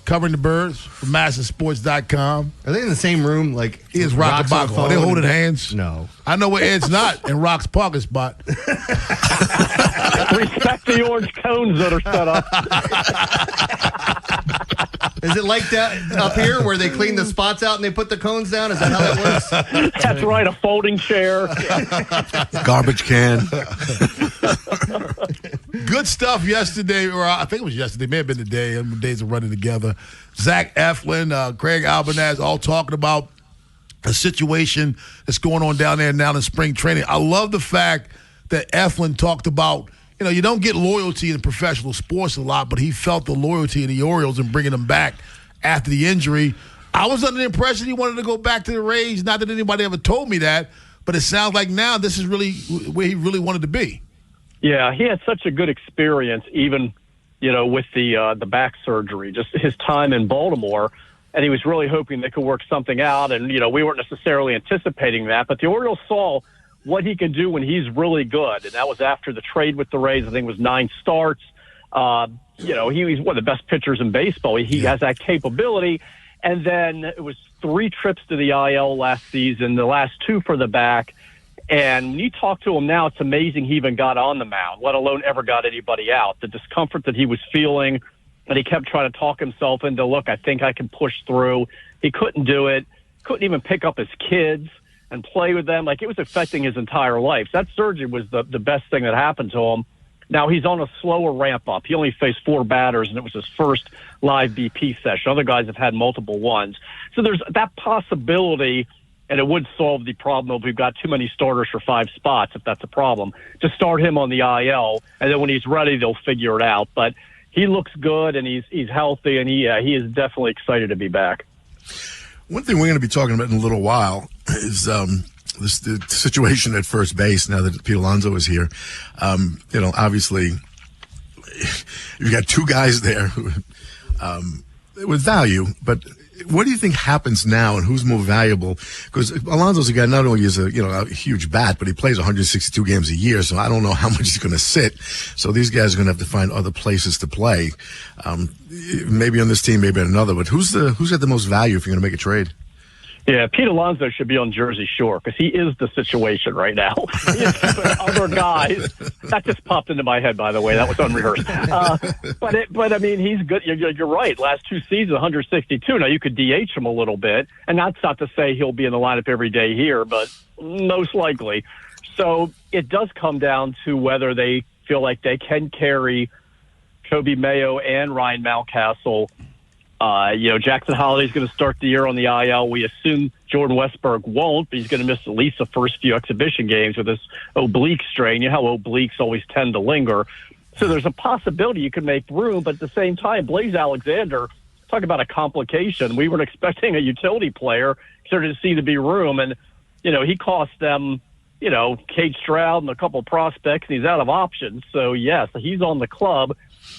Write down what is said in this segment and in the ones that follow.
covering the Birds for MASNsports.com. Are they in the same room? Like, he is Roch Kubatko. Are they holding hands? No. I know where Ed's not, in Roch's parking spot. Respect the orange cones that are set up. Is it like that up here where they clean the spots out and they put the cones down? Is that how that works? That's right, a folding chair. Garbage can. Good stuff yesterday, or I think it was yesterday, may have been today. The days are running together. Zach Eflin, Craig Albanaz, all talking about a situation that's going on down there now in spring training. I love the fact that Eflin talked about, you don't get loyalty in professional sports a lot, but he felt the loyalty in the Orioles and bringing them back after the injury. I was under the impression he wanted to go back to the Rays. Not that anybody ever told me that, but it sounds like now this is really where he really wanted to be. Yeah, he had such a good experience, even, with the back surgery, just his time in Baltimore, and he was really hoping they could work something out. And, we weren't necessarily anticipating that, but the Orioles saw what he can do when he's really good, and that was after the trade with the Rays. I think it was 9 starts. He's one of the best pitchers in baseball. He has that capability. And then it was 3 trips to the IL last season, the last 2 for the back. And when you talk to him now, it's amazing he even got on the mound, let alone ever got anybody out. The discomfort that he was feeling, and he kept trying to talk himself into, look, I think I can push through. He couldn't do it, couldn't even pick up his kids and play with them. Like, it was affecting his entire life. That surgery was the best thing that happened to him. Now he's on a slower ramp-up. He only faced 4 batters, and it was his first live BP session. Other guys have had multiple ones. So there's that possibility, and it would solve the problem if we've got too many starters for 5 spots, if that's a problem, to start him on the IL, and then when he's ready, they'll figure it out. But he looks good, and he's healthy, and he is definitely excited to be back. One thing we're going to be talking about in a little while is the situation at first base now that Pete Alonso is here. Obviously, you've got 2 guys there with value, but what do you think happens now and who's more valuable? Because Alonso's a guy, not only is a huge bat, but he plays 162 games a year, so I don't know how much he's going to sit. So these guys are going to have to find other places to play. Maybe on this team, maybe on another, but who's got the most value if you're going to make a trade? Yeah, Pete Alonso should be on Jersey Shore because he is the situation right now. Other guys, that just popped into my head, by the way. That was unrehearsed. But I mean, he's good. You're right. Last 2 seasons, 162. Now, you could DH him a little bit, and that's not to say he'll be in the lineup every day here, but most likely. So it does come down to whether they feel like they can carry Coby, Mayo, and Ryan Mountcastle. Jackson Holliday's going to start the year on the IL. We assume Jordan Westberg won't, but he's going to miss at least the first few exhibition games with this oblique strain. You know how obliques always tend to linger. So there's a possibility you could make room, but at the same time, Blaze Alexander, talk about a complication. We weren't expecting a utility player. There didn't seem to be room, and, he cost them, Cade Stroud and a couple of prospects, and he's out of options. So, yes, he's on the club.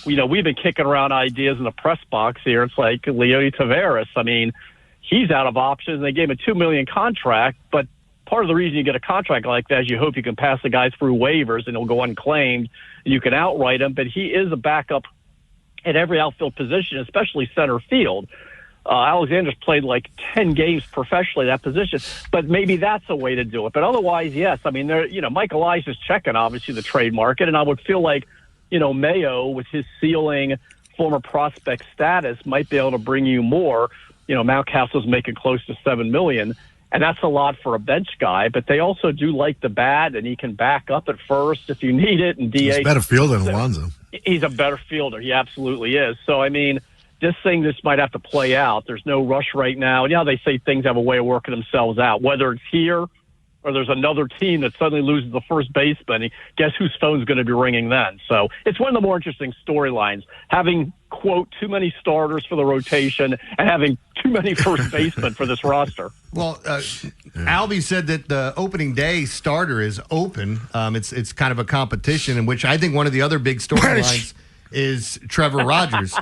We've been kicking around ideas in the press box here. It's like Leody Taveras. I mean, he's out of options. They gave him a $2 million contract, but part of the reason you get a contract like that is you hope you can pass the guys through waivers and he'll go unclaimed. You can outright him, but he is a backup at every outfield position, especially center field. Alexander's played like 10 games professionally that position, but maybe that's a way to do it. But otherwise, yes. I mean, Mike Elias is checking, obviously, the trade market, and I would feel like, Mayo, with his ceiling, former prospect status, might be able to bring you more. Mountcastle's making close to $7 million, and that's a lot for a bench guy. But they also do like the bat, and he can back up at first if you need it, and DH. He's a better fielder than Alonso. He's a better fielder. He absolutely is. So, I mean, this might have to play out. There's no rush right now. And they say things have a way of working themselves out, whether it's here or there's another team that suddenly loses the first baseman. Guess whose phone's going to be ringing then? So it's one of the more interesting storylines, having, quote, too many starters for the rotation and having too many first basemen for this roster. Well, Albie said that the opening day starter is open. It's kind of a competition in which I think one of the other big storylines is Trevor Rogers.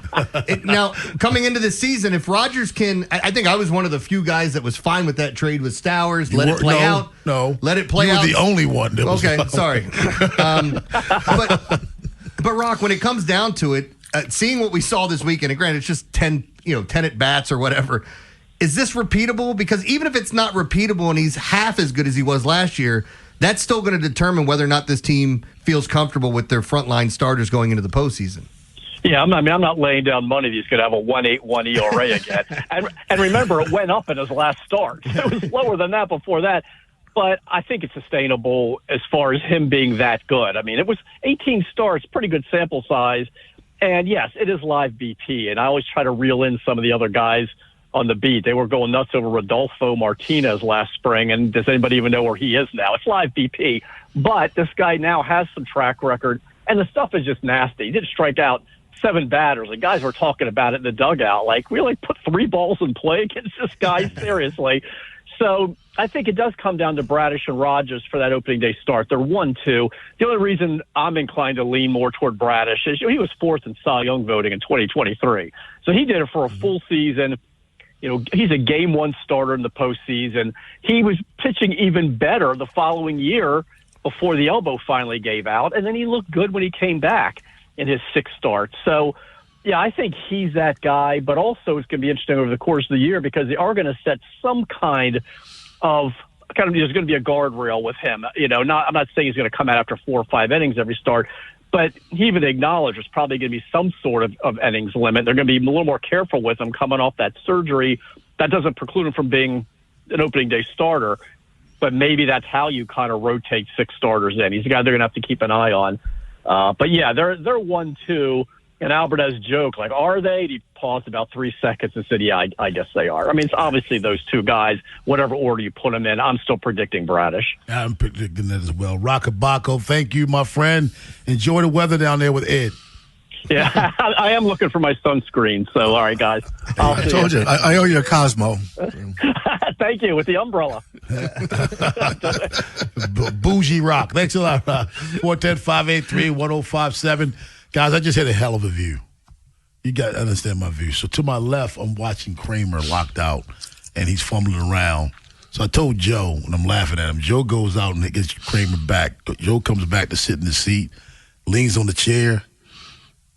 Now, coming into the season, if Rogers can, I think I was one of the few guys that was fine with that trade with Stowers. Let it play out. No. Let it play out. You were the only one that was okay, sorry. But Roch, when it comes down to it, seeing what we saw this weekend, and granted, it's just 10 10 at bats or whatever. Is this repeatable? Because even if it's not repeatable and he's half as good as he was last year, that's still going to determine whether or not this team feels comfortable with their frontline starters going into the postseason. Yeah, I'm not laying down money that he's going to have a 1.81 ERA again. and remember, it went up in his last start. It was lower than that before that. But I think it's sustainable as far as him being that good. I mean, it was 18 starts, pretty good sample size. And, yes, it is live BP. And I always try to reel in some of the other guys on the beat. They were going nuts over Rodolfo Martinez last spring. And does anybody even know where he is now? It's live BP. But this guy now has some track record. And the stuff is just nasty. He did strike out 7 batters. The guys were talking about it in the dugout. Like, really put 3 balls in play against this guy? Seriously. So I think it does come down to Bradish and Rogers for that opening day start. They're 1-2. The only reason I'm inclined to lean more toward Bradish is he was 4th in Cy Young voting in 2023. So he did it for a full season. He's a game 1 starter in the postseason. He was pitching even better the following year before the elbow finally gave out. And then he looked good when he came back in his 6th start. So, yeah, I think he's that guy, but also it's going to be interesting over the course of the year because they are going to set some kind of there's going to be a guardrail with him. I'm not saying he's going to come out after 4 or 5 innings every start, but he even acknowledged there's probably going to be some sort of innings limit. They're going to be a little more careful with him coming off that surgery. That doesn't preclude him from being an opening day starter, but maybe that's how you kind of rotate 6 starters in. He's a guy they're going to have to keep an eye on. But yeah, they're 1-2. And Alvarez joked, like, are they? He paused about 3 seconds and said, yeah, I guess they are. I mean, it's obviously those 2 guys, whatever order you put them in. I'm still predicting Bradish. I'm predicting that as well. Roch Kubatko, thank you, my friend. Enjoy the weather down there with Ed. Yeah, I am looking for my sunscreen. So, all right, guys. I told you. I owe you a Cosmo. Thank you, with the umbrella. Bougie Rock. Thanks a lot, Rock. 410-583-1057. Guys, I just had a hell of a view. You got to understand my view. So to my left, I'm watching Kramer locked out, and he's fumbling around. So I told Joe, and I'm laughing at him, Joe goes out and gets Kramer back. Joe comes back to sit in the seat, leans on the chair,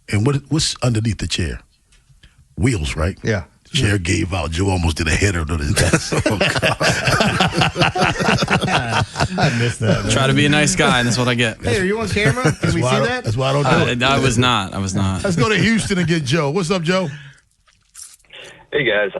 and what's underneath the chair? Wheels, right? Yeah. Chair gave out. Joe almost did a header to his desk. I missed that. Man. Try to be a nice guy, and that's what I get. Hey, are you on camera? Can we see that? That's why I don't do it. I was not. Let's go to Houston and get Joe. What's up, Joe? Hey, guys.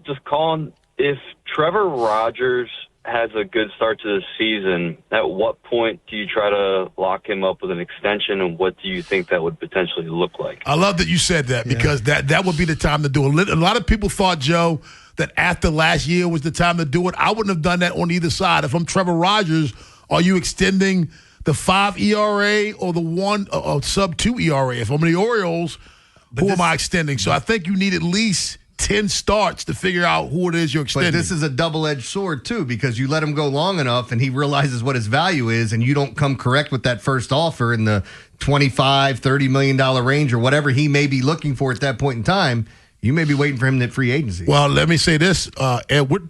Just calling. If Trevor Rogers has a good start to the season, at what point do you try to lock him up with an extension, and what do you think that would potentially look like? I love that you said that because that would be the time to do it. A lot of people thought, Joe, that after last year was the time to do it. I wouldn't have done that on either side. If I'm Trevor Rogers, are you extending the 5 ERA or the 1 sub-2 ERA? If I'm the Orioles, am I extending? So I think you need at least 10 starts to figure out who it is you're extending. But this is a double-edged sword, too, because you let him go long enough and he realizes what his value is, and you don't come correct with that first offer in the $25, $30 million range or whatever he may be looking for at that point in time. You may be waiting for him at free agency. Well, let me say this, Edward.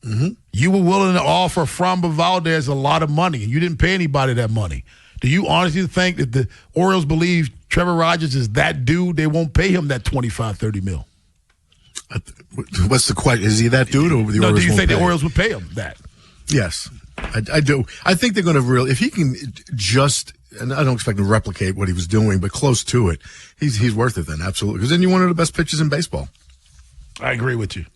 Mm-hmm. You were willing to offer Framber Valdez a lot of money, and you didn't pay anybody that money. Do you honestly think that the Orioles believe Trevor Rogers is that dude? They won't pay him that $25, $30 million. What's the question? Is he that dude, or the Orioles? Do you think the Orioles would pay him that? Yes, I do. I think they're going to really, if he can just, and I don't expect him to replicate what he was doing, but close to it, he's worth it then, absolutely. Because then you're one of the best pitchers in baseball. I agree with you.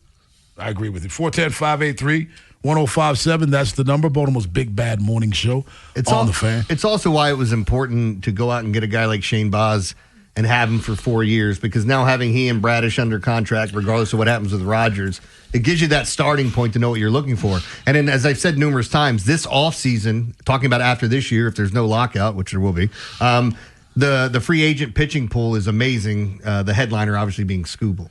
410-583-1057. That's the number. Baltimore's Big Bad Morning Show on the Fan. It's also why it was important to go out and get a guy like Shane Baz and have him for 4 years, because now having he and Bradish under contract, regardless of what happens with Rogers, it gives you that starting point to know what you're looking for. And then, as I've said numerous times, this offseason, talking about after this year, if there's no lockout, which there will be, the free agent pitching pool is amazing. The headliner obviously being Skubal.